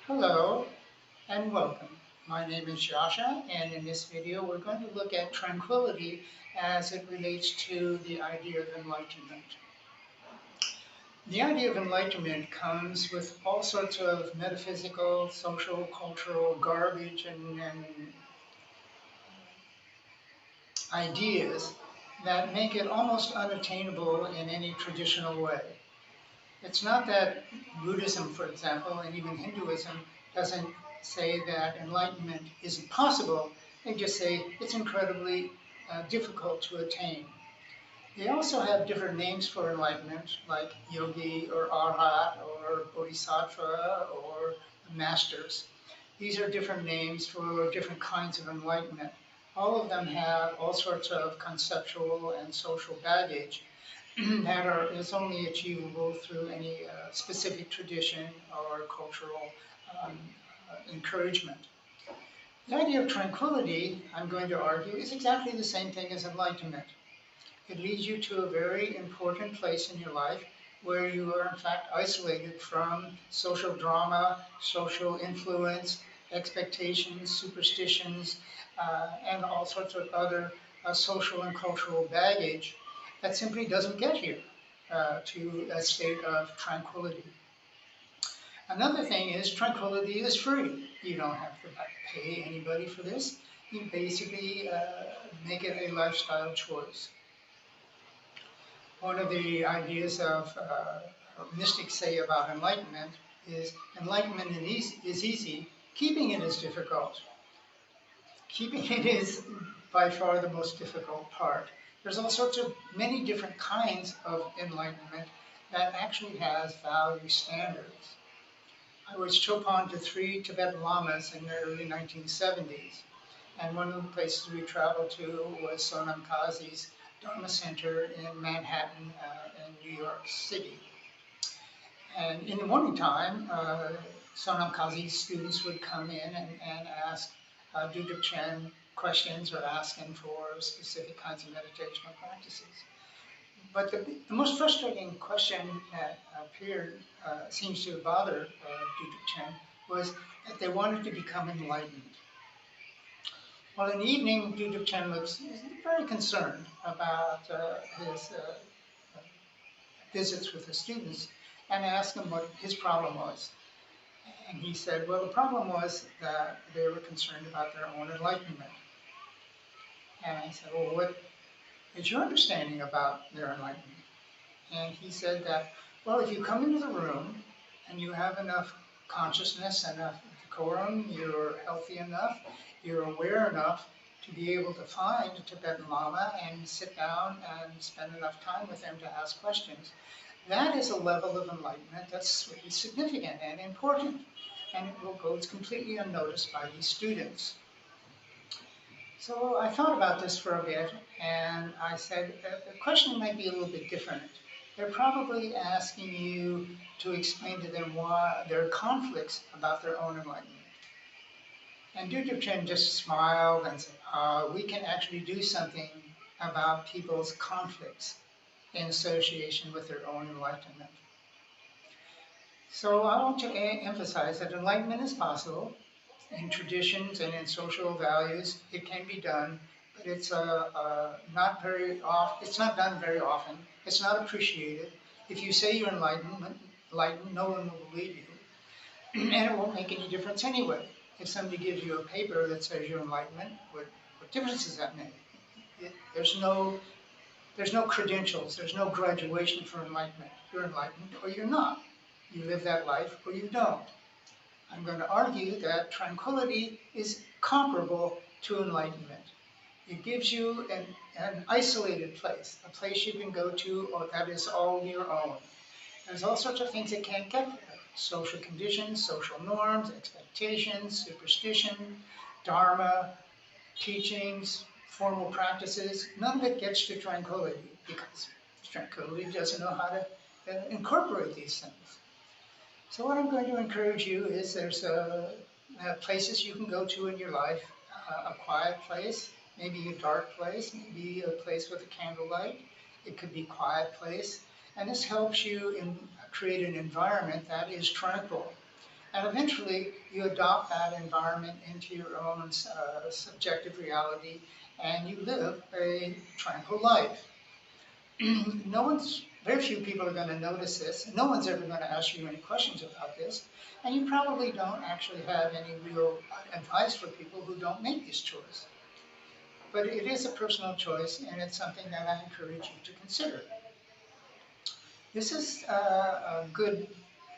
Hello and welcome. My name is Yasha, and in this video we're going to look at tranquility as it relates to the idea of enlightenment. The idea of enlightenment comes with all sorts of metaphysical, social, cultural garbage and ideas that make it almost unattainable in any traditional way. It's not that Buddhism, for example, and even Hinduism doesn't say that enlightenment isn't possible. They just say it's incredibly difficult to attain. They also have different names for enlightenment, like Yogi or Arhat or Bodhisattva or masters. These are different names for different kinds of enlightenment. All of them have all sorts of conceptual and social baggage is only achievable through any specific tradition or cultural um, encouragement. The idea of tranquility, I'm going to argue, is exactly the same thing as enlightenment. It leads you to a very important place in your life where you are in fact isolated from social drama, social influence, expectations, superstitions, and all sorts of other social and cultural baggage that simply doesn't get you to a state of tranquility. Another thing is tranquility is free. You don't have to pay anybody for this. You basically make it a lifestyle choice. One of the ideas of mystics say about enlightenment is enlightenment is easy, keeping it is difficult. Keeping it is by far the most difficult part. There's all sorts of many different kinds of enlightenment that actually has value standards. I was Chopin to 3 Tibetan lamas in the early 1970s. And one of the places we traveled to was Sonam Kazi's Dharma Center in Manhattan, in New York City. And in the morning time, Sonam Kazi's students would come in and ask Duduk Chen questions or ask him for specific kinds of meditational practices. But the most frustrating question that seems to bother Duduk Chen was that they wanted to become enlightened. Well, in the evening, Duduk Chen was very concerned about his visits with the students and asked them what his problem was. And he said, well, the problem was that they were concerned about their own enlightenment. And I said, well, what is your understanding about their enlightenment? And he said that, well, if you come into the room and you have enough consciousness, enough decorum, you're healthy enough, you're aware enough to be able to find a Tibetan Lama and sit down and spend enough time with them to ask questions, that is a level of enlightenment that's really significant and important, and it goes completely unnoticed by these students. So I thought about this for a bit, and I said, the question might be a little bit different. They're probably asking you to explain to them why there are conflicts about their own enlightenment. And Duduk Chen just smiled and said, we can actually do something about people's conflicts in association with their own enlightenment. So I want to emphasize that enlightenment is possible in traditions and in social values. It can be done, but it's not very often. It's not done very often. It's not appreciated. If you say you're enlightened, no one will believe you, and it won't make any difference anyway. If somebody gives you a paper that says you're enlightenment, what difference does that make? There's no credentials. There's no graduation for enlightenment. You're enlightened or you're not. You live that life or you don't. I'm going to argue that tranquility is comparable to enlightenment. It gives you an isolated place, a place you can go to or that is all your own. There's all sorts of things that can't get there. Social conditions, social norms, expectations, superstition, dharma, teachings, formal practices. None of it gets to tranquility because tranquility doesn't know how to incorporate these things. So what I'm going to encourage you is there's places you can go to in your life, a quiet place, maybe a dark place, maybe a place with a candlelight. It could be a quiet place. And this helps you create an environment that is tranquil. And eventually, you adopt that environment into your own subjective reality, and you live a tranquil life. No one's, very few people are going to notice this. No one's ever going to ask you any questions about this. And you probably don't actually have any real advice for people who don't make this choice. But it is a personal choice, and it's something that I encourage you to consider. This is a good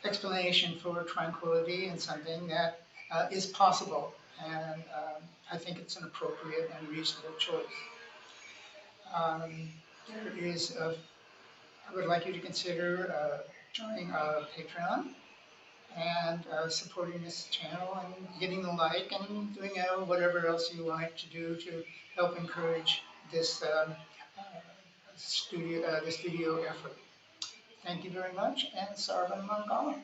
explanation for tranquility and something that is possible. And I think it's an appropriate and reasonable choice. There is I would like you to consider joining Patreon and supporting this channel and hitting the like and doing whatever else you like to do to help encourage this the studio effort. Thank you very much, and Sarvan Mangala.